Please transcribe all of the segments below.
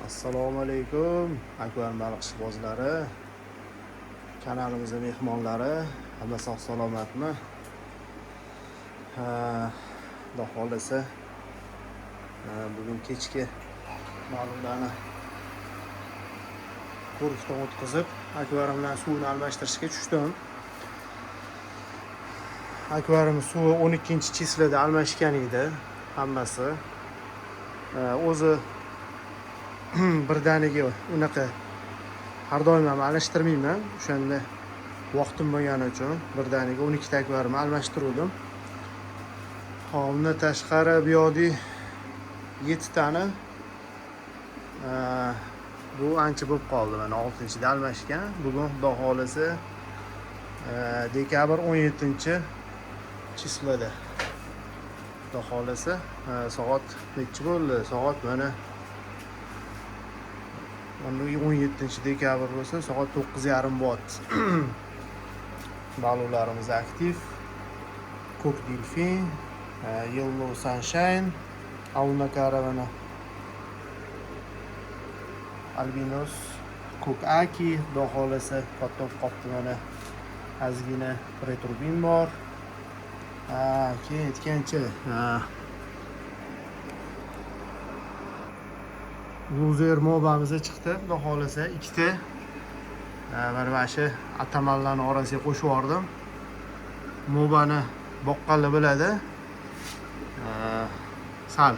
Assalomu alaykum akvarim baliqchibozlari, kanalimizning mehmonlari, hamma sog' salomatmi? Xudo xolisa bugun kechki ma'lumotlarni ko'rikdan o'tkazib, akvarimdan suvni almashtirishga tushdim. Akvarim suvi 12-chislida almashgan edi hammasi. O'zi birdaniga unaqa har doim ham almashtirmayman. O'shanda vaqtim bo'lgani uchun birdaniga 12 ta akvarim almashtirdim. Undan tashqari bu yoqda 7 tani bu ancha bo'lib qoldi. Mana 6-da almashgan. Bugun xudo xolisa dekabr 17-chislida. Xudo xolisa soat necha bo'ldi? Soat mana 17-dekabr bo'lsa, soat 9:30 bo'ldi. Baliqlarimiz aktiv. Ko'k delfin, yellow sunshine, avna karavana, albinos, ko'k aki, xudo xolisa katta qopti mana. Ozgina retrubin bor. Keyin aytgancha, loser mobamiz chiqdi. Xudo xolisa ikkita mana shu atamallarning orasiga qo'shib yubordim. Mobani boqqanlar biladi. Sal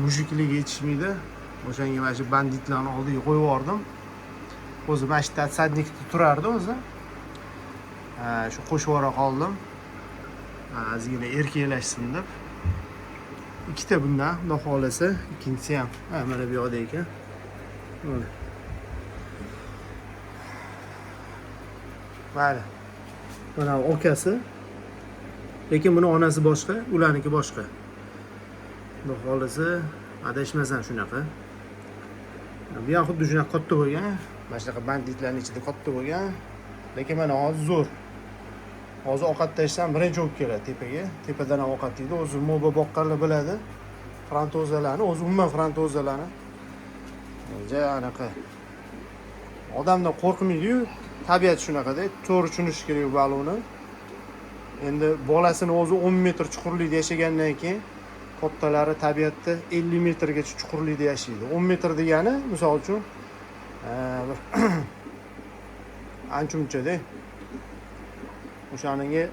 mujikligiga yetishmaydi. O'shanga mana shu banditlarni oldiga qo'yib yubordim. O'zi mana shu sadnikda turardi o'zi. Shu qo'shib yubora qoldim. Ozgina erkaklashsin deb. Ikkita bundan, xudo xolisa, ikkinchisi ham mana bu yoqda ekan. Mana. Mana okasi. Lekin buni onasi boshqa, ularniki boshqa. Xudo xolisa, adashmasam shunaqa. Bu ham xuddi shunaqa katta bo'lgan. Mana shunaqa banditlarning ichida katta bo'lgan. Lekin mana hozir zo'r. Hozir ovqat tashsam birinchi olib keladi tepaga. Tepadan ham ovqat yeydi. O'zi moba boqqanlar biladi. Frantozalarni, o'zi umuman frantozalarni. Anaqa odamdan qo'rqmaydi-yu, tabiat shunaqada. To'g'ri tushunish kerak bu baliqni. Endi bolasini o'zi 10 metr chuqurlikda yashagandan keyin kattalari tabiatda 50 metrgacha chuqurlikda yashaydi. 10 metr degani, misol uchun, ancha-munchada. O'shaniga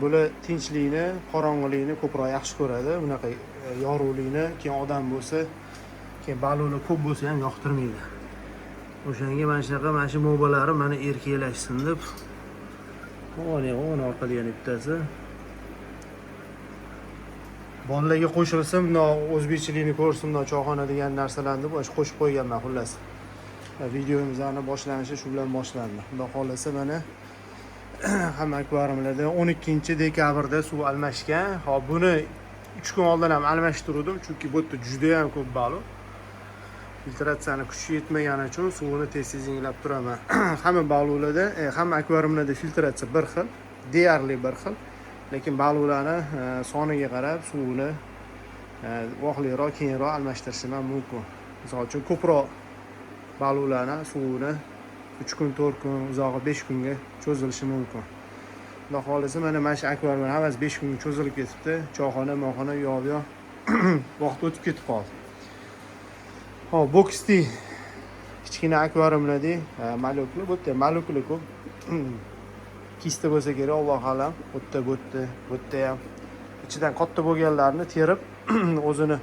bular tinchlikni, qorong'ilikni ko'proq yaxshi ko'radi. Bunaqa yorug'likni, keyin odam bo'lsa, keyin baliqlar ko'p bo'lsa ham yoqtirmaydi. O'shanga mana shunaqa mana shu mobalari mana erkaklashsin deb. Ona orqada yana bittasi. Bolalarga qo'shilsin, o'zbekchilikni ko'rsin, choyxona degan narsalarni deb qo'shib qo'yganman xullas. Videomizni boshlanishi shu bilan boshlandi. Xudo xolisa mana hamma akvarimlarda 12-dekabrda suv almashgan. Hop, buni 3 kun oldin ham almashtirdim, chunki bu yerda juda ham ko'p baliq. Filtratsiyani kuchi yetmagani uchun suvini tez-tez inglab turaman. Hamma baliqlarda, hamma akvarimlarda filtratsiya bir xil, deyarli bir xil. Lekin baliqlarni soniga qarab suvni vaqtliroq, keyinroq almashtirishim ham mumkin. Misol uchun ko'proq baliqlarni suvini 3 kun, 4 kun, uzog'i 5 kunga cho'zilishi mumkin. Xudo xolisa mana shu akvarimlar hammasi 5 kunga cho'zilib ketibdi. Choyxona, mo'xona yo'q-yo'q vaqt o'tib ketib qoldi. Hop, boksdi kichkina akvarimlarda maluklar, bu yerda maluklar ko'p. Kista bo'lsa kerak, Alloh alam. Bu yerda ham ichidan katta bo'lganlarni terib o'zini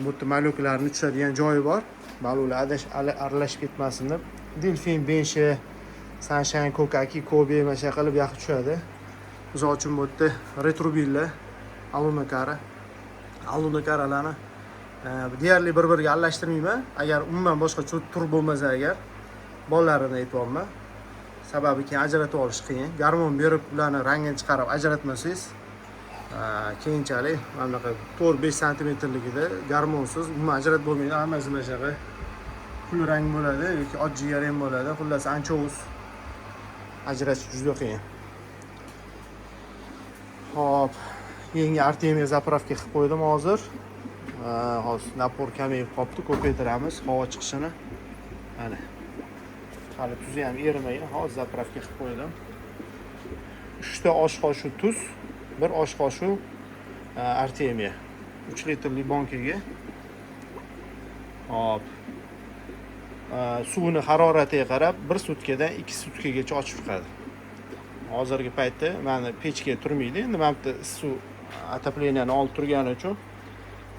bu yerda maluklarni tushadigan joyi bor. Baliqlar aralashib ketmasin deb. Delfin, benshi, sunshine, kokaki, kobe masha qilib yaxshi tushadi. Misol uchun bu yerda retrubinlar, alunakaralarni deyarli bir-biriga aralashtirmayman. Agar umuman boshqa tur bo'lmasa agar bolalarini aytibman. Sababi keyin ajratib olish qiyin. Garmon berib ularni rangini chiqarib ajratmasangiz, keyinchalik mana bunaqa 4-5 santimetrligida garmonsiz umuman ajratib bo'lmaydi. Hammasi mana shunaqa kul rang bo'ladi yoki oddiy rang bo'ladi. Xullas anchovis ajratish juda qiyin. Hop, yangi Artemia zapravka qilib qo'ydim hozir. Hozir napor kamayib qolibdi, ko'paytiramiz havo chiqishini. Mana. Hali tuzi ham erimagan. Hozir zapravka qilib qo'ydim. 3 ta osh qoshiq tuz, 1 osh qoshiq artemiya. 3 litrli bankaga. Hop. Suvini haroratiga qarab 1 sutkadan 2 sutkagacha ochib chiqadi. Hozirgi paytda meni pechga turmaydi. Endi mana bu suv отопленияni olib turgani uchun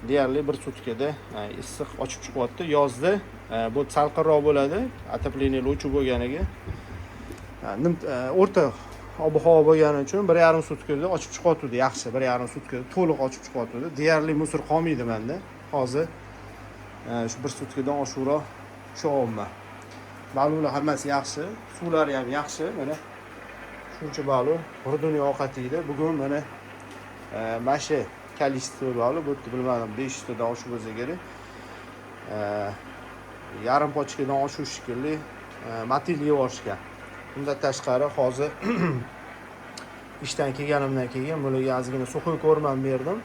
deyarli 1 sutkada issiq ochib chiqyapti. Yozda bu salqinroq bo'ladi, отоплениyalar o'chib bo'lganiga. O'rta ob-havo bo'lgani uchun 1,5 sutkada ochib chiqyapti, yaxshi. 1,5 sutkada to'liq ochib chiqyapti. Deyarli musor qolmaydi menda. Hozir shu 1 sutkadan oshiqroq tushyapman. Balular hammasi yaxshi, suvlari ham yaxshi. Mana shuncha balu bir dunyo ovqat yeydi. Bugun mana mana shu количество balu, bu yerda bilmadim 500 tadan oshib bo'lsa kerak. Yarim pochkadan oshish shekilli matil yeb olishgan. Undan tashqari hozir ishdan kelganimdan keyin bularga ozgina suxoy ko'rmam berdim.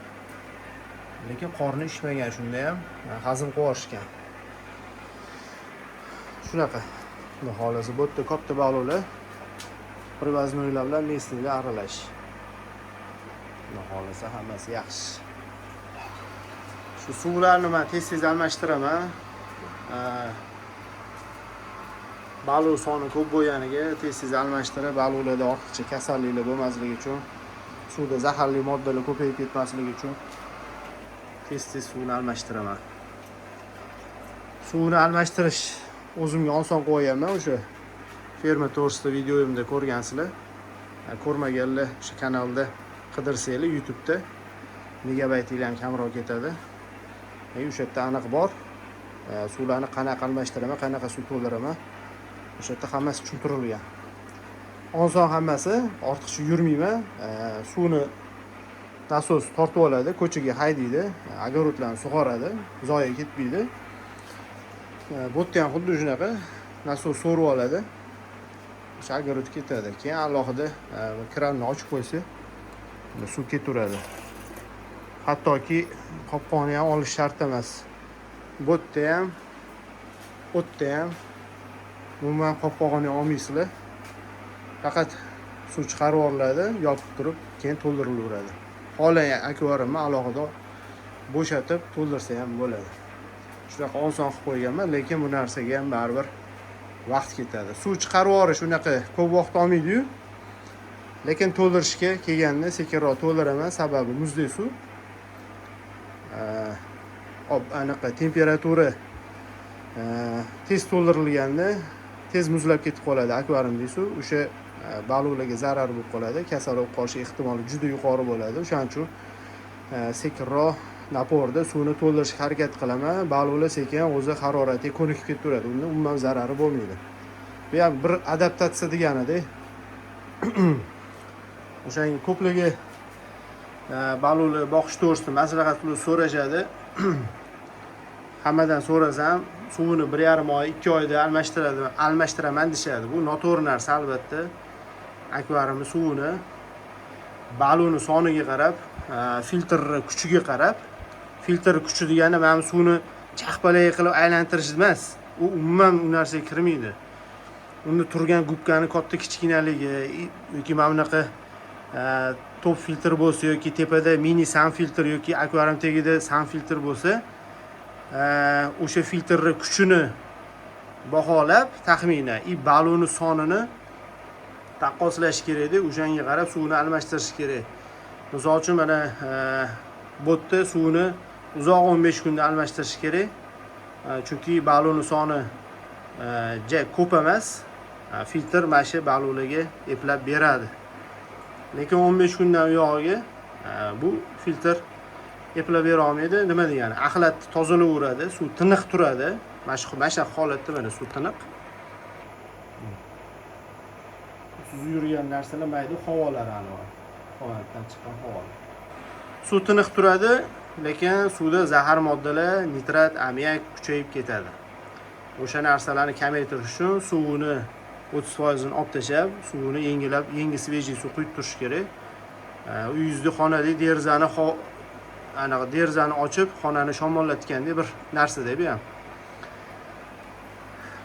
Lekin qorni ishmagan, shunda ham hazm qilishgan. Shunaqa. Xudo xolasa bu yerda katta balular привозноylar bilan местныйlar aralash. Xudo xolasa hammasi yaxshi. Shu suvlarni men tez-tez almashtiraman. Balu soni ko'p bo'lganiga tez-tez almashtirib, balularda ortiqcha kasalliklar bo'lmasligi uchun, suvda zaharli moddalar ko'payib ketmasligi uchun tez-tez suvni almashtiraman. Suvni almashtirish o'zimga oson qo'yganman, o'sha ferma to'g'risida videoyimda ko'rgansizlar. Ko'rmaganlar o'sha kanalda qidirsanglar YouTube'da megabaytlar ham kamroq ketadi. O'sha yerda aniq bor. Suvlarni qanaqa almashtiraman, qanaqa suv to'ldiraman. O'sha yerda hammasi tushuntirilgan. Oson hammasi, ortiqcha yurmayman. Suvni nasos tortib oladi, ko'chaga haydaydi, огородlarni sug'oradi, zoya ketmaydi. Bu yerda ham xuddi shunaqa nasos so'rib oladi. O'sha огород ketadi. Keyin alohida kranni ochib qo'ysa, suv ketaveradi. Hattoki qopqonni ham olish shart emas. Bu yerda ham, o'tda ham umuman qopqog'ini olmaysizlar. Faqat suv chiqarib olinadi, yopib turib, keyin to'ldirilaveradi. Xohlagan akvariumni alohida bo'shatib to'ldirsa ham bo'ladi. Shunaqa oson qilib qo'yganman, lekin bu narsaga ham baribir vaqt ketadi. Suv chiqarib yuborish unaqa ko'p vaqt olmaydi-yu. Lekin to'ldirishga kelganda sekinroq to'ldiraman, sababi muzdek suv. Anaqa temperatura tez to'ldirilganda tez muzlab ketib qoladi akvariumdagi suv. O'sha balularga zarar bo'lib qoladi, kasal bo'lib qolish ehtimoli juda yuqori bo'ladi. O'shaning uchun sekinroq naporda suvni to'ldirishga harakat qilaman. Balular sekin o'zi haroratiga ko'nikib ketaveradi. Unda umuman zarari bo'lmaydi. Bu ham bir adaptatsiya degani-da. O'shaning ko'pligi balular boqish to'g'risida maslahat qilib so'rashadi. Hammadan so'rasam, suvini 1,5 oy, 2 oyda almashtiraman deshadi. Bu noto'g'ri narsa albatta. Akvariumning suvini baluni soniga qarab, filtr kuchiga qarab, filtr kuchi degani mana suvni chaqpalay qilib aylantirish emas. U umuman u narsaga kirmaydi. Unda turgan gubkani katta kichkinaligi yoki mana bunaqa top filtr bo'lsa yoki tepada mini san filtr yoki akvarium tagida san filtr bo'lsa, o'sha filtrni kuchini baholab taxminan baluni sonini taqqoslash kerak-da, o'shanga qarab suvni almashtirish kerak. Misol uchun mana bu yerda suvni uzoq 15 kunda almashtirish kerak. Chunki baluni soni ko'p emas. Filtr mana shu balularga eplab beradi. Lekin 15 kundan uyog'iga bu filtr eplab bera olmaydi. Nima degani? Axlatni tozalayveradi, suv tiniq turadi. Mana shu holatda mana suv tiniq. Siz yurgan narsalar mayda havolar aniq. Holatdan chiqqan havolar. Suv tiniq turadi, lekin suvda zahar moddalar, nitrat, ammiak kuchayib ketadi. O'sha narsalarni kamaytirish uchun suvini 30% ni olib tashlab, suvini yengilab, yangi svejiy suv quyib turish kerak. Uyingizda xonada derazani anaqa derazani ochib xonani shamollatgandek bir narsada bu ham.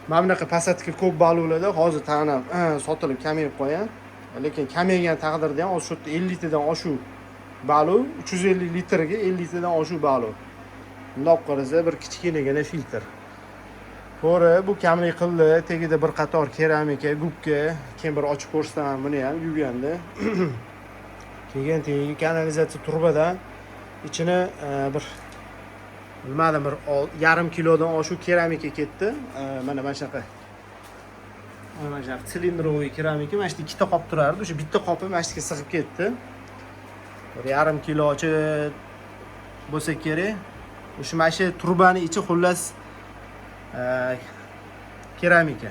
Mana bunaqa pasatka ko'p balonlarda hozir tanam sotilib kamayib qolgan. Lekin kamaygan taqdirda ham shu 50 tadan oshuv balon 350 litrga 50 tadan oshuv balon. Bundoq qarasa bir kichkinagina filtr. To'g'ri, bu kamlik qildi. Tagida bir qator keramika, gubka, keyin bir ochib ko'rsataman buni ham yuvganda. Keyin tagiga kanalizatsiya turbadan ichini bir nimadan bir yarim kilodan oshuv keramika ketdi. Mana shunaqa. Mana shunaqa silindroviy keramika, mana shu ikkita qop turardi. O'sha bitta qopi mana shuga sig'ib ketdi. Bir yarim kilochi bo'lsa kerak. O'sha mana shu turbani ichi xullas keramika.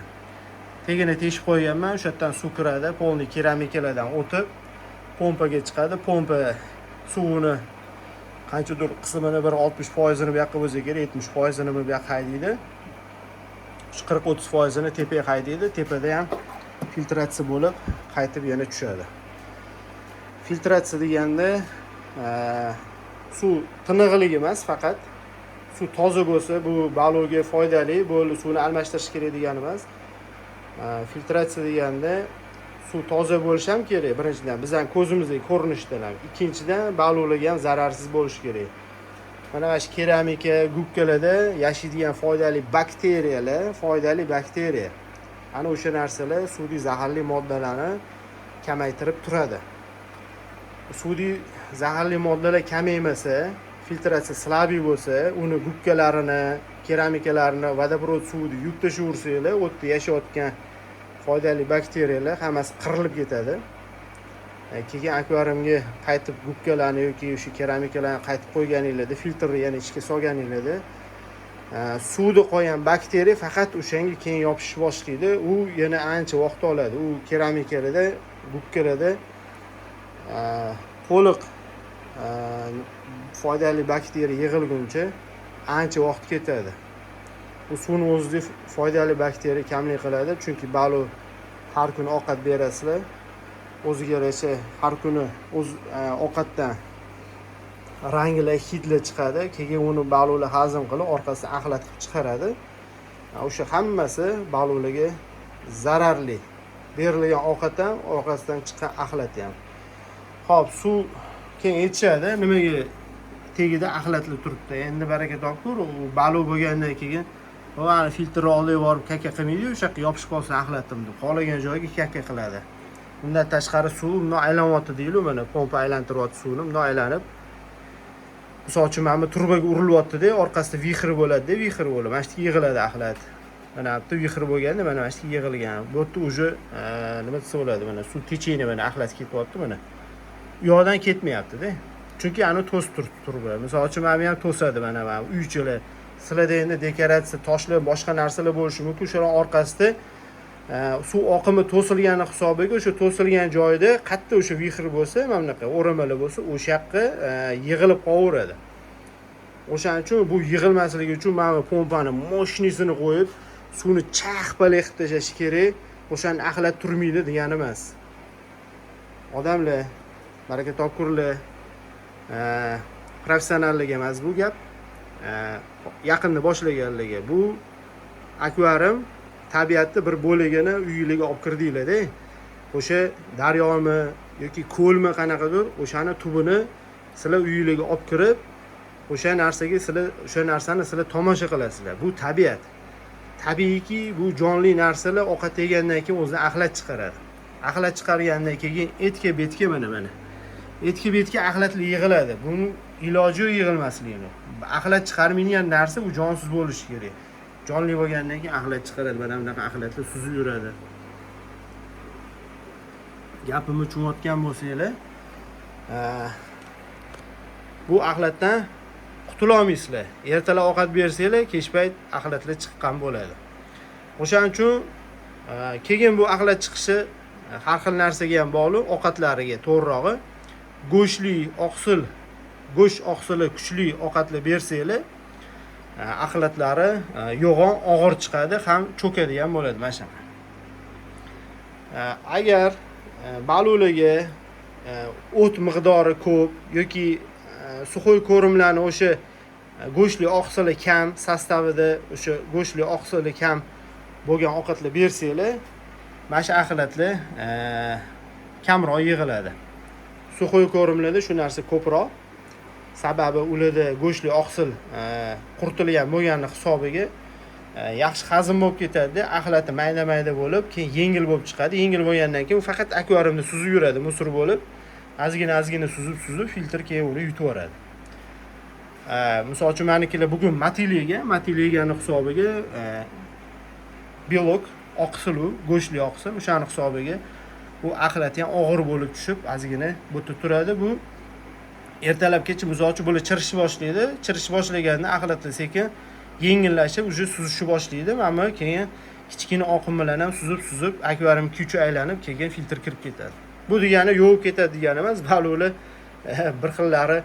Tegini teshib qo'yganman, o'sha yerdan suv kiradi, polni keramikalardan o'tib pompaga chiqadi. Pompa suvini qanchadir qismini bir 60% ni bu yoqqa bo'lsa kerak, 70% ni bu yoqqa haydaydi. 40-30% ni tepaga haydaydi. Tepada ham filtratsiya bo'lib, qaytib yana tushadi. Filtratsiya deganda suv tiniqligi emas, faqat suv toza bo'lsa, bu balonga foydali, bu suvni almashtirish kerak degani emas. Filtratsiya deganda suv toza bo'lishi ham kerak. Birinchidan bizning ko'zimizdagi ko'rinishdan ham, ikkinchidan balonlarga ham zararsiz bo'lishi kerak. Mana shu keramika, gubkalarda yashaydigan foydali bakteriya. Ana o'sha narsalar suvdagi zaharli moddalarni kamaytirib turadi. Suvdagi zaharli moddalar kamaymasa, filtratsiya slabiy bo'lsa, uni gubkalarini, keramikalarini vodoprovod suvida yuvib tashaversanglar, o'tda yashayotgan foydali bakteriyalar hammasi qirilib ketadi. Keyin akvariumga qaytib gubkalarni yoki o'sha keramikalarni qaytib qo'yganingizda, filtrni yana ichga solganingizda, suvda qolgan bakteriya faqat o'shanga keyin yopishib boshlaydi. U yana ancha vaqt oladi. U keramikalarda, gubkalarda to'liq foydali bakteriya yig'ilguncha ancha vaqt ketadi. Bu suvni o'zida foydali bakteriya kamlik qiladi, chunki balon har kuni ovqat berasizlar. O'ziga yarasha har kuni o'z ovqatdan rangli hidlar chiqadi. Keyin uni balonlar hazm qilib, orqasidan axlatib chiqaradi. O'sha hammasi balonlarga zararli. Berilgan ovqatdan, orqasidan chiqqan axlat ham. Xo'p, suv keyin yetishadi. Nimaga tagida axlatlar turibdi? Endi baraka topkur, u balon bo'lgandan keyin ana filtrni olib borib kaka qilmaydi, o'sha yoqqa yopishib qolsa axlatim deb qolagan joyiga kaka qiladi. Bundan tashqari suv bundoq aylanyapti deylik, mana pompa aylantiryapti suvni, bundoq aylanib. Misol uchun mana bu turbaga urilyapti-da, orqasida vixr bo'ladi-da, vixr bo'lib, mana shu yig'iladi axlat. Mana bu vixr bo'lganda mana shu yig'ilgan. Bu yerda уже nima desa bo'ladi, mana suv techini mana axlat ketyapti mana. U yoqdan ketmayapti-da. Chunki ani to'sib turibdi turba. Misol uchun mana bu ham to'sadi mana uychilar. Sizlarda endi dekoratsiya, toshlar, boshqa narsalar bo'lishi mumkin. O'shaning orqasida suv oqimi to'silgani hisobiga o'sha to'silgan joyda qayerda o'sha vixr bo'lsa, mana bunaqa o'ramalar bo'lsa, o'sha yoqqa yig'ilib qolaveradi. O'shaning uchun bu yig'ilmasligi uchun mana pompani mashinaysini qo'yib, suvni chaqpalay qilib tashlash kerak. O'shani axlat turmaydi degani emas. Odamlar, baraka topkurlar, professionallarga emas bu gap. Yaqinni boshlaganlarga. Bu akvarium tabiatda bir bo'lagini uyingizga olib kirdinglar-da. O'sha daryomi yoki ko'lmi qanaqadir, o'shani tubini sizlar uyingizga olib kirib, o'sha narsani sizlar tomosha qilasizlar. Bu tabiat. Tabiiyki, bu jonli narsalar ovqat yegandan keyin o'zidan axlat chiqaradi. Axlat chiqargandan keyin etga betga mana. Etga betga axlatlar yig'iladi. Buni iloji yo'q yig'ilmasligini. Axlat chiqarmaydigan narsa bu jonsiz bo'lishi kerak. Jonli bo'lgandan keyin axlat chiqaradi, mana bunaqa axlatlar suzib yuradi. Gapimni tushunayotgan bo'lsanglar, bu axlatdan qutula olmaysizlar. Ertalab ovqat bersanglar, kech payt axlatlar chiqqan bo'ladi. O'shaning uchun keyin bu axlat chiqishi har xil narsaga ham bog'liq, ovqatlariga to'g'rirog'i go'shtli, oqsil, go'sht oqsili kuchli ovqatlar bersanglar, axlatlari yo'g'on og'ir chiqadi, ham cho'kadigan bo'ladi mana shunaqa. Agar balonlarga o't miqdori ko'p yoki suxoy ko'rimlarni o'sha go'shtli oqsili kam sostavida o'sha go'shtli oqsili kam bo'lgan ovqatlar bersanglar, mana shu axlatlar kamroq yig'iladi. Suxoy ko'rimlarda shu narsa ko'proq. Sababi ularda go'shtli oqsil quritilgan bo'lgani hisobiga yaxshi hazm bo'lib ketadi, axlati mayda-mayda bo'lib, keyin yengil bo'lib chiqadi. Yengil bo'lgandan keyin u faqat akvariumda suzib yuradi, musur bo'lib, ozgina suzib filtr keyin uni yutib yuboradi. Misol uchun menikilar bugun matiligani hisobiga belok, oqsilu, go'shtli oqsil, o'shani hisobiga bu axlati ham og'ir bo'lib tushib, ozgina butib turadi. Bu ertalabgacha misol bo'lib chirishni boshlaydi. Chirish boshlaganda axlatlar sekin yengillashib, uje suzishni boshlaydi. Mana keyin kichkina oqim bilan ham suzib, akvarium kuchi aylanib, keyin filtr kirib ketadi. Bu degani yovib ketadi degani emas, baluli bir xillari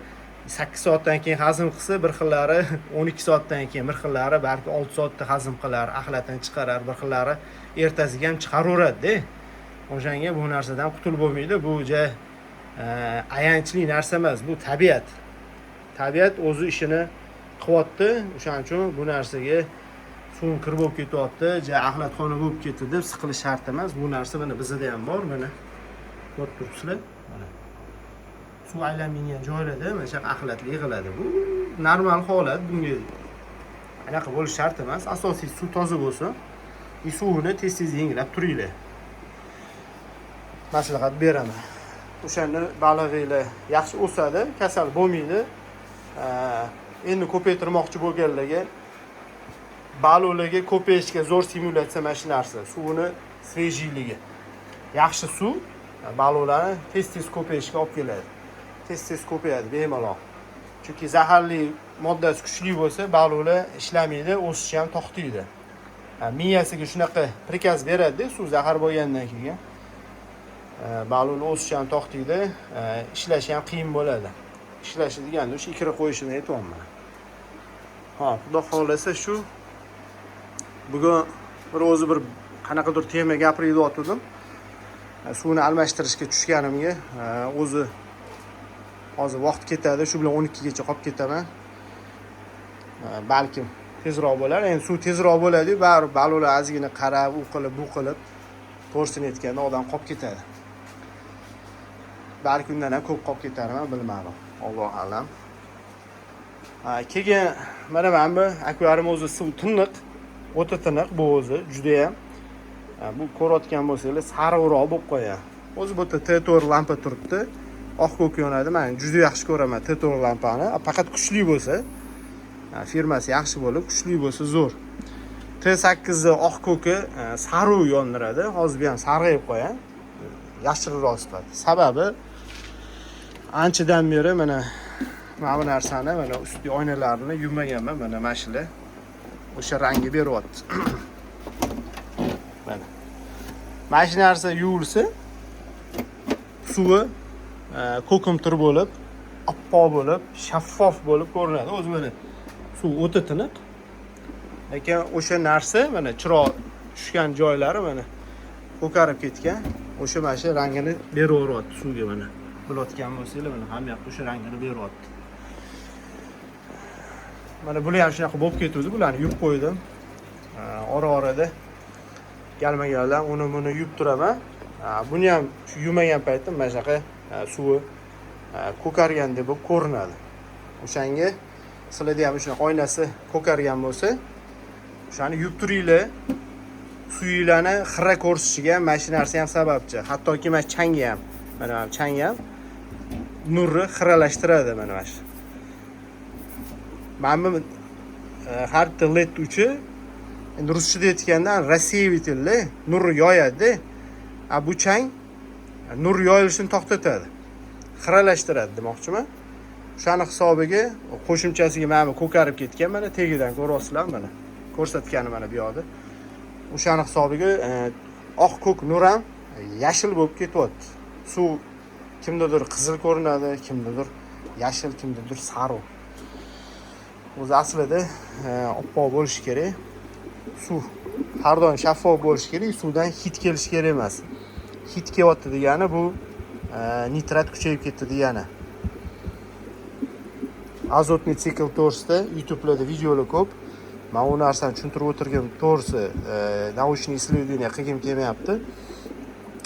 8 soatdan keyin hazm qilsa, bir xillari 12 soatdan keyin, bir xillari balki 6 soatda hazm qilar, axlatdan chiqarar, bir xillari ertasiga ham chiqaraveradi-da. O'shanga bu narsadan qutulib bo'lmaydi. Bu ayanchli narsa emas, bu tabiat. Tabiat o'zi ishini qilyapti. O'shaning uchun bu narsaga suv kirib bo'lib ketyapti, axlatxona bo'lib ketdi deb siqilish shart emas. Bu narsa mana bizda ham bor, mana ko'rib turibsizlar. Mana suv aylanmagan joylarda mana shu axlatlar yig'iladi. Bu normal holat, bunga anaqa bo'lish shart emas. Asosiy suv toza bo'lsin. Suvni tez-tez yengilab turinglar. Maslahat beraman. O'shani balig'inglar yaxshi o'sadi, kasal bo'lmaydi. Endi ko'paytirmoqchi bo'lganlarga baliqlarga ko'payishga zo'r stimulyatsiya mana shu narsa. Suvni svejiligi. Yaxshi suv baliqlarni tez-tez ko'payishga olib keladi. Tez-tez ko'payadi bemalol. Chunki zaharli moddasi kuchli bo'lsa, baliqlar ishlamaydi, o'sishi ham to'xtaydi. Miyasiga shunaqa prikaz beradi, suv zahar bo'lgandan keyin baliqlar o'sishi ham to'xtaydi, ishlashi ham qiyin bo'ladi. Ishlashi deganda o'sha ikra qo'yishini aytayapman. Xudo xolasa shu bugun bir qanaqadir tema gapirib o'tdim. Suvni almashtirishga tushganimga o'zi hozir vaqt ketadi, shu bilan 12 gacha qolib ketaman. Balkim tezroq bo'lar. Endi suv tezroq bo'ladi, baribir baliqlar ozgina qarab, u qilib, bu qilib to'rsinayotganda odam qolib ketadi. Balki undan ham ko'p qolib ketarman, bilmadim. Alloh alam. Keyin mana bu akvarium o'zi suv tiniq, o'ta tiniq bu o'zi juda ham. Bu ko'rayotgan bo'lsangiz, sariqroq bo'lib qo'ygan. O'zi bu yerda T4 lampa turibdi. Oq ko'k yonadi. Men juda yaxshi ko'raman T4 lampani. Faqat kuchli bo'lsa, firmasi yaxshi bo'lib, kuchli bo'lsa zo'r. T8 ni oq ko'ki sariq yondiradi. Hozir ham sarg'ayib qo'ygan. Yashilroq sifat. Sababi anchadan beri mana bu narsani, mana ustki oynalarni yuvmaganman, mana mashina o'sha rangga beryapti. Mana. Mana shu narsa yuvilsa, suvi ko'kimtir bo'lib, oppoq bo'lib, shaffof bo'lib ko'rinadi. O'zi mana suv o'ta tiniq. Lekin o'sha narsa mana chiroq tushgan joylari mana ko'karib ketgan. O'sha mana shu rangini beraveryapti suvga mana. Bilayotgan bo'lsanglar, mana ham yoqda o'sha rangini beryapti. Mana bular ham shunaqa bo'lib ketdi, bularni yuvib qo'ydim. Ora-orada galma-galdan uni yuvib turaman. Buni ham shu yuvmagan paytda mana shunaqa suvi ko'kargandek bo'lib ko'rinadi. O'shanga sizlarda ham shunaqa oynasi ko'kargan bo'lsa, o'shani yuvib turinglar. Suyinglarni xira ko'rsishiga mana shu narsa ham sababchi. Hattoki mana changi ham, mana chang ham nurni xiralashtiradi mana shu. Mana bu har LED uchi endi ruschada aytganda рассеиватель nurni yoyadi. Bu chang nur yoyilishini to'xtatadi. Xiralashtiradi demoqchiman. O'shani hisobiga qo'shimchasiga mana bu ko'karib ketgan, mana tegidan ko'ryapsizlar, mana ko'rsatgani mana bu yoqda. O'shani hisobiga oq ko'k nur ham yashil bo'lib ketyapti. Suv kimdadir qizil ko'rinadi, kimdadir yashil, kimdadir sariq. O'zi aslida oppoq bo'lishi kerak. Suv har doim shaffof bo'lishi kerak, suvdan hid kelishi kerak emas. Hid kelyapti degani bu nitrat kuchayib ketdi degani. azotniy sikl to'g'risida YouTube'larda videolar ko'p. Men u narsani tushuntirib o'tirgim to'g'risi, naучный исследование qilgim kelmayapti.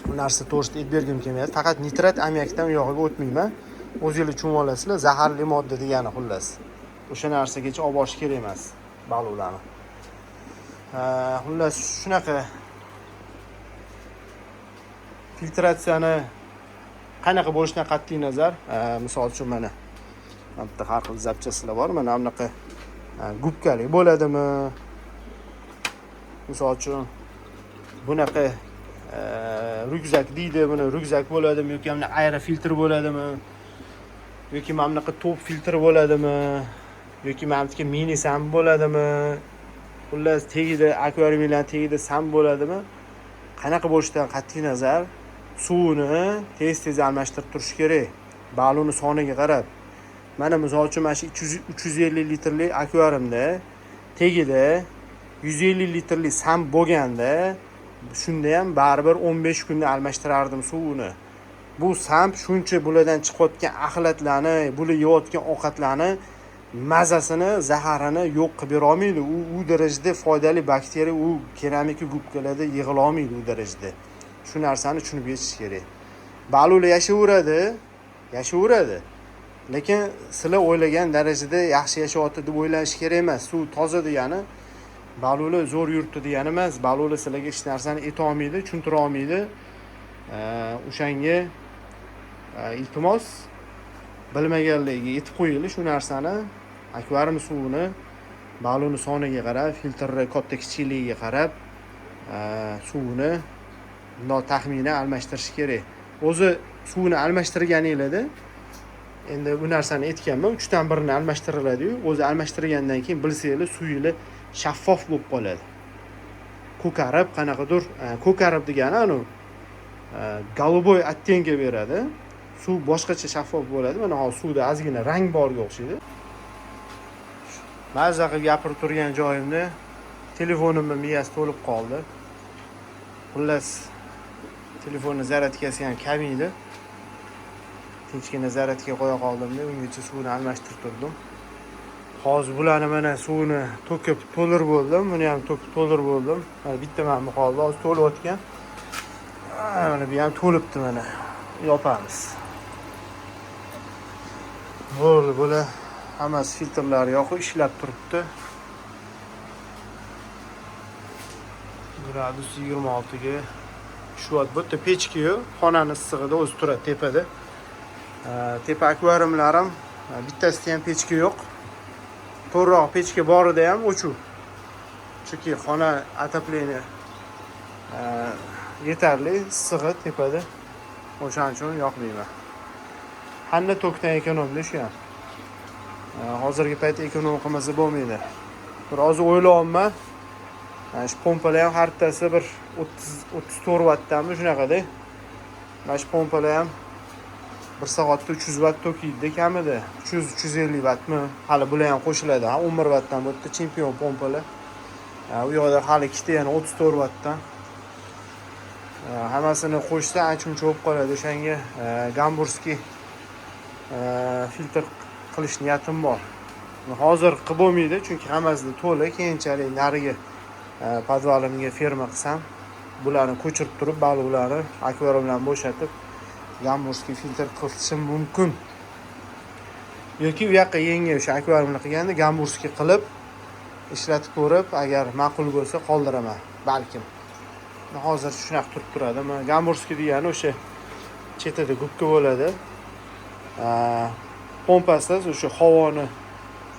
Bu narsa to'g'risida aytib bergim kelmayapti. Faqat nitrat ammiakdan u yog'iga o'tmayman. O'zingizlar tushunib olasizlar, zaharli modda degani xullas. O'sha narsagacha olib borish kerak emas baliqlarni. Xullas shunaqa filtratsiyani qanaqa bo'lishidan qat'iy nazar, misol uchun mana bitta har xil zapchastlar bor. Mana bunaqa gubkali bo'ladimi? Misol uchun bunaqa ryukzak deydi, buni ryukzak bo'ladimi yoki mana aerofiltr bo'ladimi? Yoki mana bunaqa top filtr bo'ladimi? Yoki mana bunga mini sam bo'ladimi? Xullas tegida akvariumlar tegida sam bo'ladimi? Qanaqa bo'lishidan qat'iy nazar suvni tez almashtirib turish kerak. Balonni soniga qarab. Mana misol uchun mana shu 350 litrli akvariumda tegida 150 litrli sam bo'lganda, shunda ham baribir 15 kunda almashtirardim suvini. Bu sam shuncha bulardan chiqayotgan axlatlarni, bular yeyotgan ovqatlarni mazasini, zaharini yo'q qilib bera olmaydi. U darajada foydali bakteriya u keramik gubkalarda yig'ila olmaydi u darajada. Shu narsani tushunib yetish kerak. Baliqlar yashayveradi. Lekin sizlar o'ylagan darajada yaxshi yashayapti deb o'ylash kerak emas. Suv toza degani baliqlar zo'r yuribdi degani emas. Baliqlar sizlarga hech narsani ayta olmaydi, tushuntira olmaydi. O'shanga iltimos bilmaganligiga aytib qo'yinglar shu narsani. Akvarium suvini baliqning soniga qarab, filtrni katta kichikligiga qarab, suvini taxminan almashtirish kerak. O'zi suvni almashtirganinglarda endi bu narsani aytganman, 3 dan 1ni almashtiriladi-yu, o'zi almashtirgandan keyin bilsanglar suvinglar shaffof bo'lib qoladi. Ko'karib, qanaqadir, ko'karib degani anu голубой оттенка beradi. Suv boshqacha shaffof bo'ladi. Mana hozir suvda ozgina rang borga o'xshaydi. Mazza qilib gapirib turgan joyimda telefonimni miyasi to'lib qoldi. Xullas telefonni zaryadkasi ham kam edi. Tinchgina zaryadga qo'ya qoldim-da, ungacha suvni almashtirib turdim. Hozir bularni mana suvni to'kib to'ldirib bo'ldim. Buni ham to'kib to'ldirib bo'ldim. Mana bitta mana qoldi, hozir to'layotgan. Mana bu ham to'libdi mana. Yopamiz. Bo'ldi, bular hammasi filtrlari yoqib ishlab turibdi. Gradus 26 ga tushib, bu yerda pechka yo'q, xonani issig'ida o'zi turadi tepada. Tepa akvariumlarim bittasida ham pechka yo'q. To'g'riroq pechka borida ham o'chuv. Chunki xona отопление yetarli issig'i tepada. O'shaning uchun yoqmayman. Qanday tokdan ekonomda shu ham. Hozirgi paytda ekonom qilmasa bo'lmaydi. Bir hozir o'ylayapman. Shu pompalar ham har bittasi bir 34 vattdanmi shunaqada. Mana shu pompalar ham 1 soatda 300 vatt tokiydi kamida. 300-350 vattmi? Hali bular ham qo'shiladi. 11 vattdan bu yerda chempion pompalar. U yoqda hali ikkita yana 34 vattdan. Hammasini qo'shsa ancha-muncha bo'lib qoladi. O'shanga gamburskiy filtr qilish niyatim bor. Hozir qilib bo'lmaydi, chunki hammasida to'la, keyinchalik nariga podvalimga ferma qilsam, bularni ko'chirib turib, baliqlarni akvariumdan bo'shatib, gamburskiy filtr qilishim mumkin. Yoki u yoqqa yangi o'sha akvariumni qilganda gamburskiy qilib ishlatib ko'rib, agar ma'qul bo'lsa qoldiraman, balkim. Hozir shunaqa turib turadi. Gamburskiy degani o'sha chetida gubka bo'ladi. Pompasiz o'sha havoni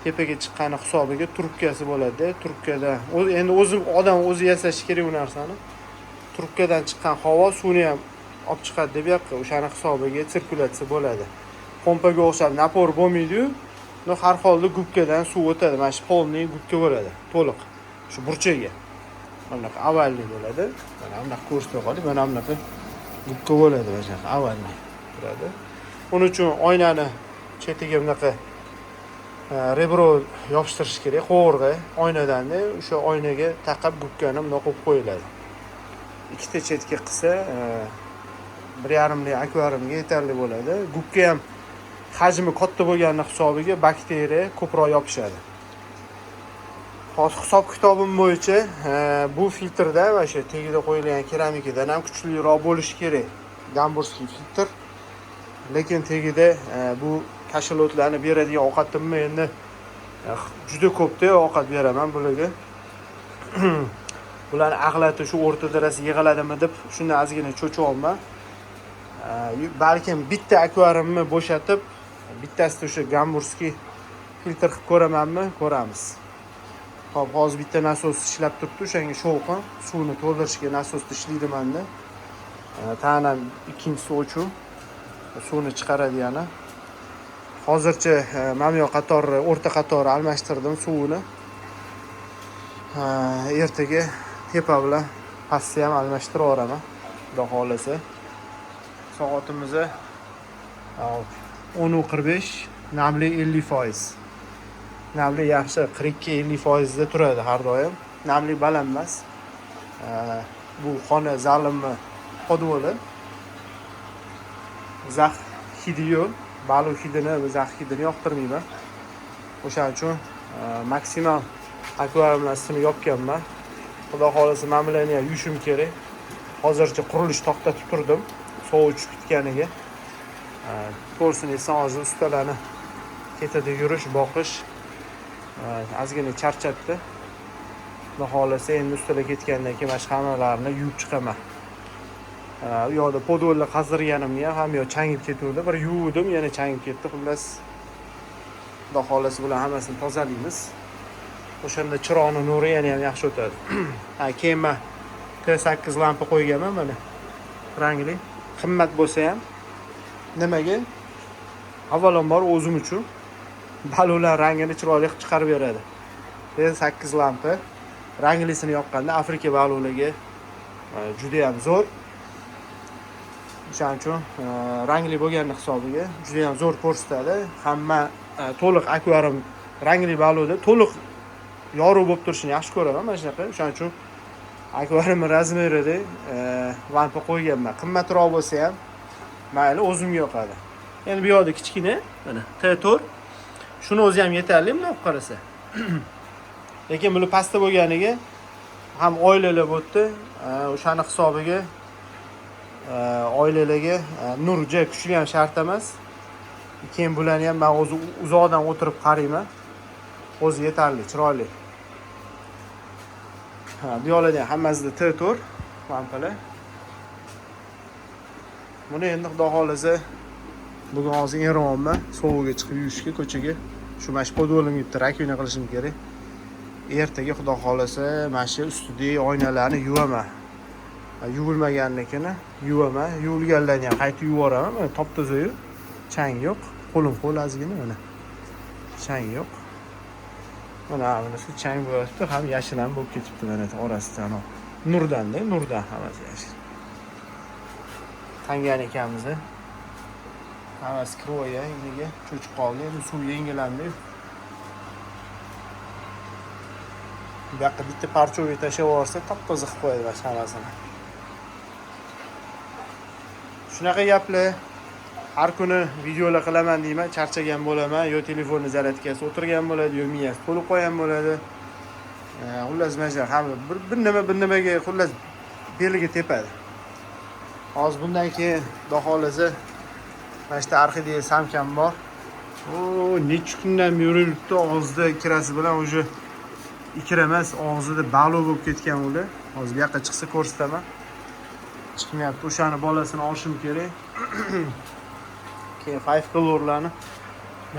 tepaga chiqqani hisobiga trubkasi bo'ladi. Trubkada endi odam o'zi yasashi kerak u narsani. Trubkadan chiqqan havo suvni ham olib chiqadi deb yoqqa o'shani hisobiga sirkulyatsiya bo'ladi. Pompaga o'xshab napor bo'lmaydi-yu, har holda gubkadan suv o'tadi. Mana shu polniy gubka bo'ladi, to'liq. Shu burchaga. Mana bunaqa avalli bo'ladi. Mana bunaqa ko'rsatib qo'ydik. Mana bunaqa gubka bo'ladi, mana shu avalli turadi. Uning uchun oynani chetiga bunaqa rebro yopishtirish kerak, qo'rg'a oynadan-da o'sha oynaga taqab gubkani bunday qo'yib qo'yiladi. Ikkita chetga qilsa 1,5 akvariumga yetarli bo'ladi. Gubka ham hajmi katta bo'lgani hisobiga bakteriya ko'proq yopishadi. Hozir hisob kitobim bo'yicha bu filtrda va shu tagida qo'yilgan keramikadan ham kuchliroq bo'lishi kerak. Gamburskiy filtr. Lekin tagida bu kashalotlarni beradigan ovqatimni endi juda ko'pda ovqat beraman bularga. Bularni aqlati shu o'rtada rosa yig'iladimi deb shundan ozgina cho'chiyapman. Balkim bitta akvariumni bo'shatib, bittasida o'sha gamburskiy filtr qilib ko'ramanmi, ko'ramiz. Hop, hozir bitta nasos ishlab turibdi, o'shanga shovqin suvni to'ldirishga nasosda ishlaydi menda. Ta'nan ikkinchisi o'chu. Suvni chiqaradi yana. Hozircha mana bu qatori, o'rta qatori almashtirdim suvini. Ertaga tepa bilan pastni ham almashtirib yuboraman. Xudo xolasa. Soatimiz 10:45, namlik 50%. Namlik yaxshi 42-50% da turadi har doim. Namlik baland emas. Bu xona zalimmi podvoli. Zax hidi yo'q. Balu hidini, zax hidini yoqtirmayman. O'shaning uchun maksimal akvariumlarni yopganman. Xudo xolasa men bilan ham yuvishim kerak. Hozircha qurilish to'xtatib turdim. Sovuch bitganiga. To'g'risini esa hozir ustalarni ketada yurish, boqish ozgina charchatdi. Xudo xolasa endi ustalar ketgandan keyin mana shu hammalarni yuvib chiqaman. U yoqda podvolni qazdirganimni ham yo changib ketuvdi. Bir yuvdim, yana changib ketdi. Xullas Xudo xolasa bular hammasini tozalaymiz. O'shanda chiroqning nuri yana ham yaxshi o'tadi. Keyin men T8 lampa qo'yganman mana. Rangli. Qimmat bo'lsa ham nimaga? Avvalambor o'zim uchun balonlar rangini chiroyli qilib chiqarib beradi. T8 lampa ranglisini yoqqanda Afrika balonlariga juda ham zo'r. O'shaning uchun rangli bo'lgani hisobiga juda ham zo'r ko'rsatadi. Hamma to'liq akvarium rangli balonda to'liq yorug' bo'lib turishini yaxshi ko'raman mana shunaqa. O'shaning uchun akvarium razmerida lampa qo'yganman. Qimmatroq bo'lsa ham mayli, o'zimga yoqadi. Endi bu yoqda kichkina mana T4. Shuni o'zi ham yetarli bunday olib qarasa. Lekin buni pastda bo'lganiga ham oilalar bo'ldi. O'shani hisobiga oilalarga nur juda kuchli ham shart emas. Keyin bularni ham men o'zi uzoqdan o'tirib qarayman. O'zi yetarli, chiroyli. Bu yoqlarda hammasida T4 lampalar. Buni endi xudo xolasa bugun hozir eryapman, sovuqga chiqib yurishga, ko'chaga. Shu mash podvolimni yutib rakvina qilishim kerak. Ertaga xudo xolasa mana shu ustidagi oynalarni yuvaman. Yuvilmaganligini yuvaman. Yuvilganlarni ham qaytib yuvoraman. Mana top-toza-yu, chang yo'q. Qo'l ozgina mana. Chang yo'q. Mana bunisi chang bo'lyapti, ham yashil ham bo'lib ketibdi mana orasidan. Nurdan-da, nurdan hammasi yashil. Tangan ekanmiz. Hammasi kiroya, iniga cho'chib qoldi. Endi suv yengilandi. Bu yoqqa bitta parchovi tashlab yuborsa, top-toza qilib qo'yadi mana hammasini. Shunaqa gaplar. Har kuni videolar qilaman deyman, charchagan bo'laman, yo telefonni zaryadkasi o'tirgan bo'ladi, yo miyasi to'lib qolgan bo'ladi. Xullas majlar hamma bir nimaga xullas beliga tepadi. Hozir bundan keyin xudo xolasa mana shu arxidagi samkam bor. Necha kundan beri yuribdi, og'zida kirasi bilan o'sha ikra emas, og'zida balo bo'lib ketgan ular. Hozir bu yoqqa chiqsa ko'rsataman. Chiqmayapti, o'shani bolasini olishim kerak. Keyin 5 colorlarni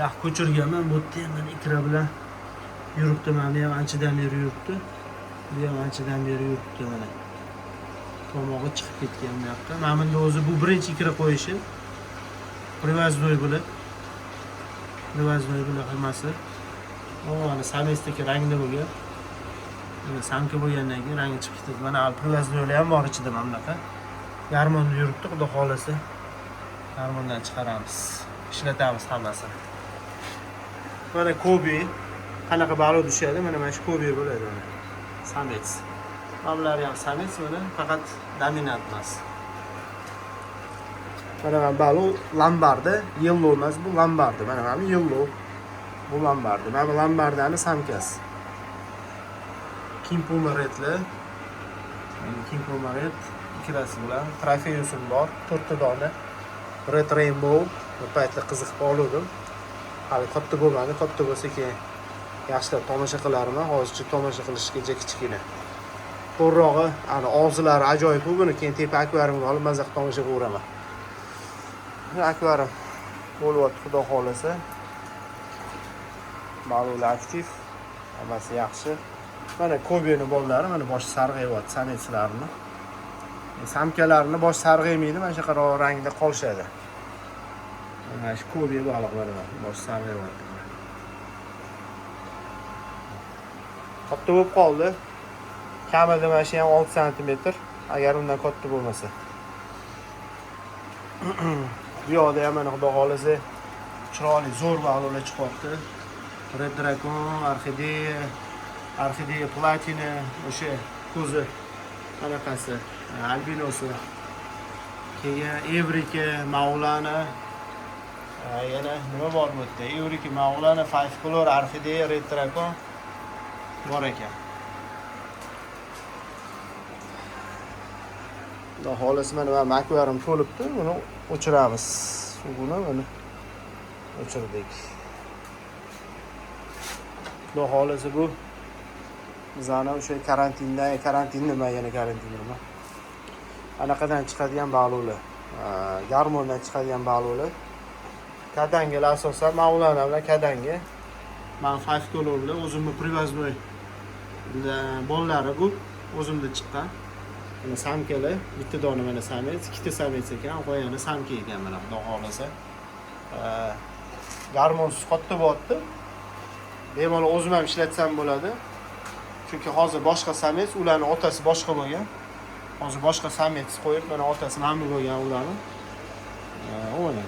yoq ko'chirganman. Bu yerda ham ikra bilan yuribdi, mana ham anchadan beri yuribdi. Bu ham anchadan beri yuribdi mana. Tomog'i chiqib ketgan bu yoqqa. Mana bunda o'zi bu birinchi ikra qo'yishi. Привозной bo'lib. Привозной bo'lib hammasi. Mana samestdagi rangda bo'lgan. Mana samka bo'lgandan keyin rangi chiqib ketdi. Mana привозноylar ham bor ichida mana bunaqa. Yarmonda yuribdi, xudo xolasa. Yarmondan chiqaramiz. Ishlatamiz hammasini. Mana kobi qanaqa balo tushadi? Mana shu kobi bo'ladi mana. Samets. Mamlari ham samets mana, faqat dominant emas. Mana bu balık lambardi, yellow emas, bu lambardi. Mana bu yellow. Bu lambardi. Mana bu lambardani samkasi. King Puma redli. King Puma red ikkilasi bilan trofeyisim bor. 4 ta dona. Red Rainbow. Bu paytda qiziqib oldim. Hali katta bo'lmadi. Katta bo'lsa keyin yaxshilab tomosha qilarman. Hozircha tomosha qilishgacha kichkina. To'rrog'i, ana og'zilari ajoyib bu. Buni keyin tepa akvariumga olib mazza qilib tomosha qilaman. Akvarium bo'lyapti, xudo xolasa. Balıqlar aktiv. Hammasi yaxshi. Mana Kobe'ni bolalari mana bosh sarg'ayapti, sametslarni. Samkalarni bosh sarg'aymaydi, mana shu qaro rangda qolishadi. Mana shu Kobe baliqlari bor, bosh sarg'ayapti. Katta bo'lib qoldi. Kamida mana shu ham 6 sm, agar undan katta bo'lmasa. Bu yoqda ham mana xudo xolasa chiroyli zo'r baliqlar chiqyapti. Red Dragon, Orxideya Platina, o'sha ko'zi qanaqasi, albinosi. Keyin Evrika, Maulana, yana nima bor bu yerda? Evrika, Maulana, Five Color, Orxideya, Red Dragon bor ekan. Xudo xolasa mana bu akvarium to'libdi, buni o'chiramiz. Buni mana o'chirdik. Xudo xolasa bu bizani o'sha karantin nima yana karantin nima. Anaqadan chiqadigan baliqlar, garmondan chiqadigan baliqlar. Kadangalar asosan Maulana bilan kadanga. Men Five Colorlar o'zimni привозной bolalari bu o'zimda chiqqan. Mana samkalar, bitta dona mana samets, ikkita samets ekan, qo'yani samka ekan mana xudo xolasa. Garmonsiz katta bo'pti. Bemalol o'zim ham ishlatsam bo'ladi. Chunki hozir boshqa samets, ularning otasi boshqa bo'lgan. Hozir boshqa samets qo'yib, mana otasi mamnun bo'lgan ularni. Mana.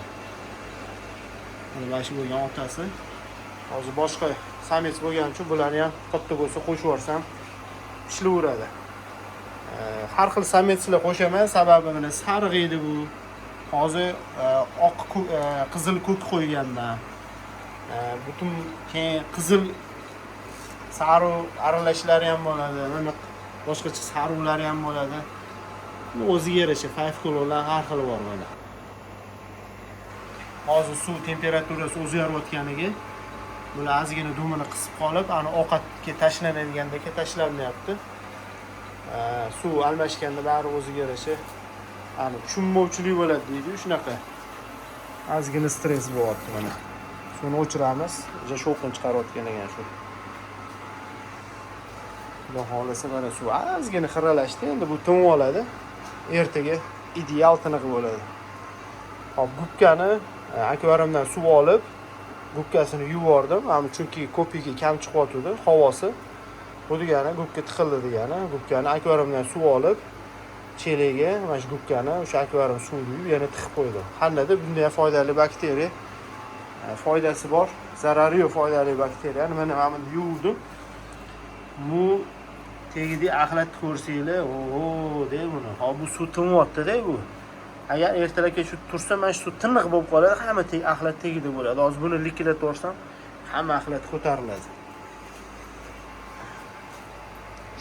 Mana shu bo'lgan otasi. Hozir boshqa samets bo'lgani uchun bularni ham katta bo'lsa qo'shib yuborsam ishlayveradi. Har xil sametslar qo'shaman, sababi mana sariq edi bu. Hozir oq, qizil ko'k qo'ygandan. Butun keyin qizil sariq aralashlari ham bo'ladi. Mana boshqacha sariqlari ham bo'ladi. O'ziga yarasha Five Colorlar har xil bor mana. Hozir suv temperaturasi o'zgarayotganiga bular ozgina dumini qisib qolib, ana ovqatga tashlanadigandan tashlanmayapti. Suv almashganda bari o'ziga yarasha ana tushunmovchilik bo'ladi deydi, shunaqa. Ozgina stress bo'lyapti mana. Suvni o'chiramiz, o'sha shovqin chiqarayotgan ekan shu. Xudo xolasa mana suv ozgina xiralashdi, endi bu tinib oladi. Ertaga ideal tiniq bo'ladi. Hop, gubkani akvariumdan suv olib, gubkasini yuvordim. Ham chunki ko'pigi kam chiqyotdi, havosi. Bu degani gubka tiqildi degani. Gubkani akvariumdan suv olib, chelaga mana shu gubkani o'sha akvarium suvini yuvib yana tiqib qo'ydim. Qandaydir bunday foydali bakteriya foydasi bor, zarari yo'q foydali bakteriyani mana buni yuvdim. Bu tegidi axlat ko'rsanglar, dey buni. Ha bu suv tinyapti-da bu. Agar ertalabga shu tursa, mana shu tiniq bo'lib qoladi, hamma axlat tegida bo'ladi. Hozir buni likillatib yuborsam, hamma axlat ko'tariladi.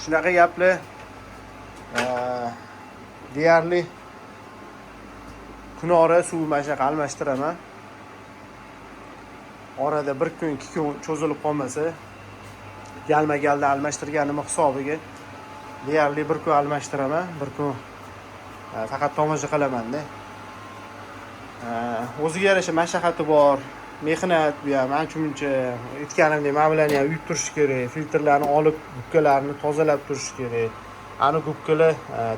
Shunaqa gaplar deyarli kunora suv mana shunaqa almashtiraman. Orada 1 kun, 2 kun cho'zilib qolmasa, galma-galda almashtirganim hisobiga deyarli 1 kun almashtiraman, 1 kun faqat tomosha qilaman-da. O'ziga yarasha mashaqqati bor, mehnat bu ham ancha-muncha aytganimdek, men bilan ham yuvib turish kerak, filtrlarni olib, gubkalarni tozalab turish kerak. Ani gubkalar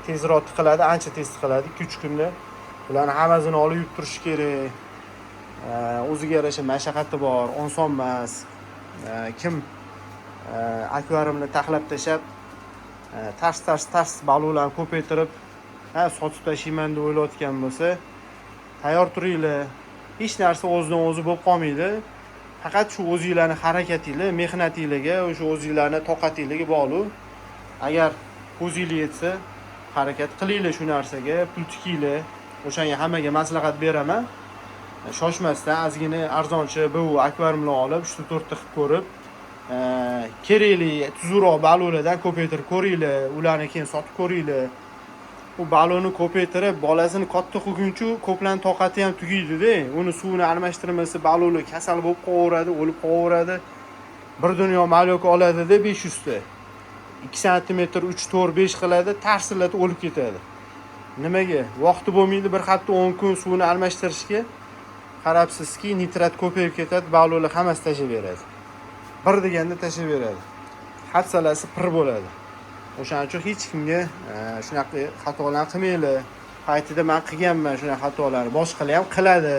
tezroq tiqiladi, ancha tez tiqiladi, 2-3 kunda. Bularni hammasini olib yuvib turish kerak. O'ziga yarasha mashaqqati bor, oson emas. Kim akvariumni taxlab tashab, tars baliqlarni ko'paytirib, sotib tashlayman deb o'ylayotgan bo'lsa, tayyor turinglar. Hech narsa o'zidan o'zi bo'lib qolmaydi. Faqat shu o'zingizlarning harakatinglar, mehnatingizga, o'sha o'zingizlarning toqatingizga bog'liq. Agar o'zingiz yetsa, harakat qilinglar shu narsaga, pul tikinglar. O'shanga hammaga maslahat beraman. Shoshmasdan ozgina arzonchi bu akvariumlar olib 3-4 ta qilib ko'rib, kerakli tuzukroq baliqlardan ko'paytirib ko'ringlar, ularni keyin sotib ko'ringlar. Bu baliqni ko'paytirib, bolasini katta qilguncha ko'plan toqati ham tugaydi-da. Uni suvini almashtirmasa baliqlar kasal bo'lib qolaveradi, o'lib qolaveradi. Bir dunyo malaka oladi-da 500 ta. 2 sm 3 4 5 qiladi, tarsillatib o'lib ketadi. Nimaga? Vaqti bo'lmaydi, bir hafta 10 kun suvni almashtirishga. Qarabsizki, nitrat ko'payib ketadi, baliqlar hammasi tashib beradi. Bir deganda tashib beradi. Hafsalasi pir bo'ladi. O'shaning uchun hech kimga shunaqa xatolarni qilmanglar. Paytida men qilganman shunaqa xatolarni. Boshqalar ham qiladi.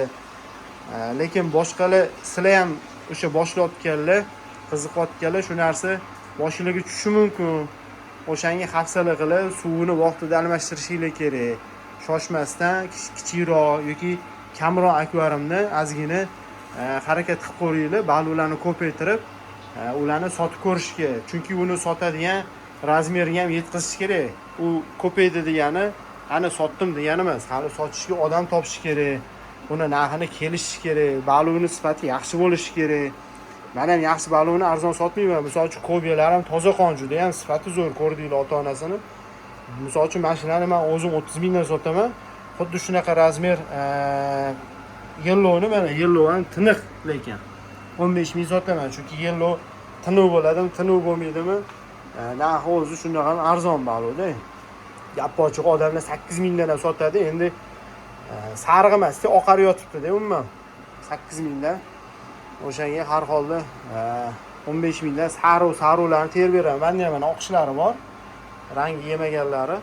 Lekin boshqalar sizlar ham o'sha boshlayotganlar, qiziqayotganlar shu narsa boshilarga tushishi mumkin. O'shanga hafsala qilib, suvini vaqtida almashtirishingiz kerak. Shoshmasdan kichikroq yoki kamroq akvariumda ozgina harakat qilib ko'ringlar, baliqlarni ko'paytirib, ularni sotib ko'rishga. Chunki uni sotadigan razmeriga ham yetkazish kerak. U ko'paydi degani, ana sotdim degani emas. Hali sotishga odam topish kerak. Uni narxini kelishish kerak. Baliqning sifati yaxshi bo'lishi kerak. Men ham yaxshi baliqni arzon sotmayman. Misol uchun ko'byalar ham toza qon juda ham sifati zo'r, ko'rdinglar ota-onasini. Misol uchun mashinani men o'zim 30 mingdan sotaman. Xuddi shunaqa razmer yellowni mana yellow ham tiniq lekin 15 ming sotaman. Chunki yellow tiniq bo'ladimi, tiniq bo'lmaydimi? Narxi o'zi shundoq ham arzon baliqda. Gap ochiq odamlar 8 mingdan ham sotadi. Endi sariq emas-da, oqarib yotibdi-da umuman. 8 mingdan. O'shanga har holda 15 mingdan sariqlarni terib beraman. Menda ham mana oqishlari bor. Rangi yemaganlari.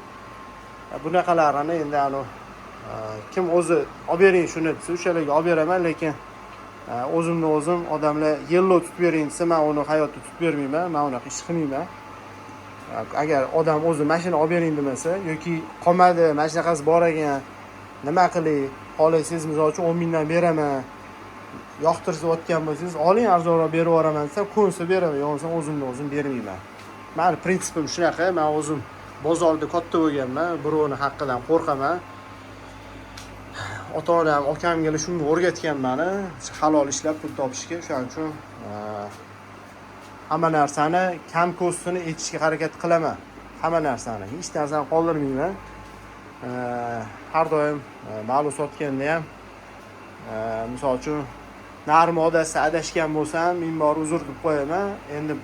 Bunaqalarini endi kim o'zi olib bering shuni desa, o'shalarga olib beraman, lekin o'zimni o'zim odamlar yellow tutib bering desa, men uni hayotda tutib bermayman, men unaqa ish qilmayman. Agar odam o'zi mashina olib bering demasa yoki qolmadi, mashinaqasi bor ekan, nima qilay, xohlasangiz misol uchun 10 mingdan beraman, yoqtirib o'tgan bo'lsangiz, oling arzonroq berib yuboraman desam, ko'nsa beraman, yo'qsa o'zimni o'zim bermayman. Meni prinsipim shunaqa, men o'zim bozorda katta bo'lganman, birovni haqqidan qo'rqaman. Ota-onam, akamga shunga o'rgatgan meni, halol ishlab pul topishga. Shuning uchun hamma narsani kam ko'stini etishga harakat qilaman. Hamma narsani, hech narsani qoldirmayman. Har doim ma'lum sotganda ham misol uchun narm odasi adashgan bo'lsam, men bor uzr deb qo'yaman. Endi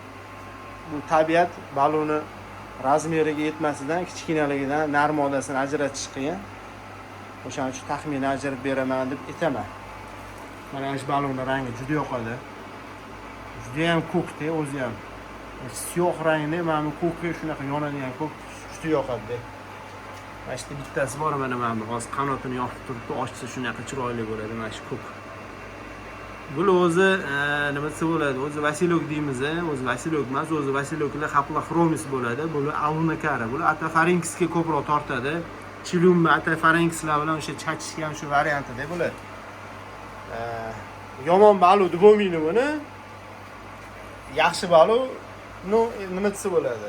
bu tabiat baliqni razmeriga yetmasidan, kichkinaligidan narm odasini ajratish qiyin. O'shaning uchun taxminan ajratib beraman deb aytaman. Mana shu baliqning rangi juda yoqadi. Juda ham ko'kda o'zi ham. Siyoh rangli, mana ko'kga shunaqa yonadigan ko'k juda yoqadi. Mana shu bittasi bor, mana hozir qanotini yopib turibdi, ochsa shunaqa chiroyli bo'ladi mana shu ko'k. Bular o'zi nima desa bo'ladi? O'zi vasilok deymiz, o'zi vasilok emas, o'zi vasiloklar Haplachromis bo'ladi. Bular alunakara, bular atafarinksga ko'proq tortadi. Chilumma atafarinkslar bilan o'sha chachishgan shu variantida bular. Yomon baliq deb bo'lmaydi buni. Yaxshi baliq, nima desa bo'ladi?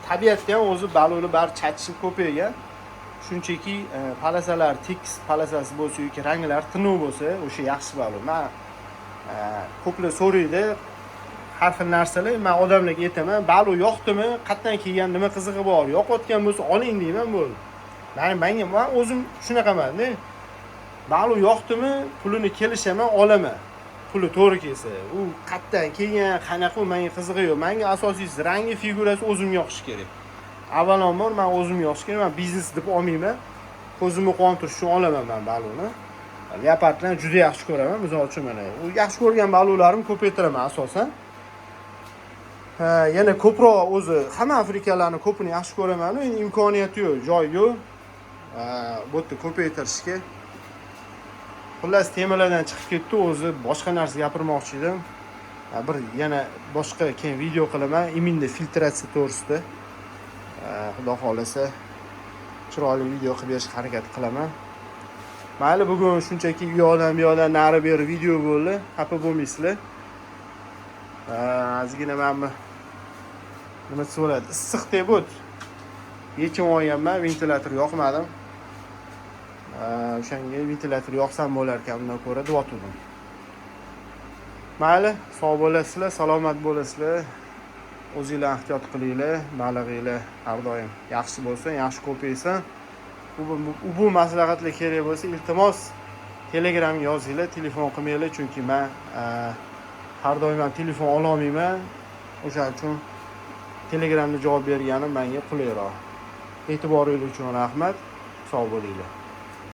Tabiatda ham o'zi baliqlar bari chachishib ko'paygan. Shunchaki palasalar tekis palasasi bo'lsa yoki ranglar tiniq bo'lsa, o'sha yaxshi baliq. Men ko'plar so'raydi, har xil narsalar. Men odamlarga aytaman, baliq yoqdimi, qatdan kelgan, nima qizig'i bor, yoqayotgan bo'lsa oling deyman bo'ldi. Men o'zim shunaqaman-da. Baliq yoqdimi, pulini kelishaman, olaman. Puli to'g'ri kelsa, u qatdan kelgan, qanaqa menga qizig'i yo'q. Menga asosiysi rangi, figurasi o'zim yoqish kerak. Avvalambor men o'zim yoqish kerak. Men biznes deb olmayman. Ko'zimni qo'ntirish uchun olaman men baliqni. Leopardlarni juda yaxshi ko'raman. Misol uchun mana u yaxshi ko'rgan baliqlarimni ko'paytiraman asosan. Yana ko'proq o'zi hamma afrikalarni ko'pini yaxshi ko'raman. Endi imkoniyati yo'q, joy yo'q. Bu yerda ko'paytirishga. Xullas temalardan chiqib ketdi, o'zi boshqa narsa gapirmoqchi edim. Bir yana boshqa keyin video qilaman, iminda filtratsiya to'g'risida. Xudo xolasa chiroyli video qilib berishga harakat qilaman. Mayli, bugun shunchaki u yoqdan nari beri video bo'ldi. Xafa bo'lmaysizlar. Ozgina menmi nima desa bo'ladi, issiqdek bo'ldi. Yechim olganman, ventilyator yoqmadim. O'shanga ventilyator yoqsam bo'lar ekan, undan ko'ra deb mayli, sog' bo'lasizlar, salomat bo'lasizlar. O'zingizlar ehtiyot qilinglar, balig'inglar har doim yaxshi bo'lsin, yaxshi ko'paysin. Bu maslahatlar kerak bo'lsa, iltimos Telegram yozinglar, telefon qilmanglar, chunki men har doim ham telefon ola olmayman. O'shaning uchun Telegramda javob berganim menga qulayroq. E'tiboringiz uchun rahmat. Sog' bo'linglar.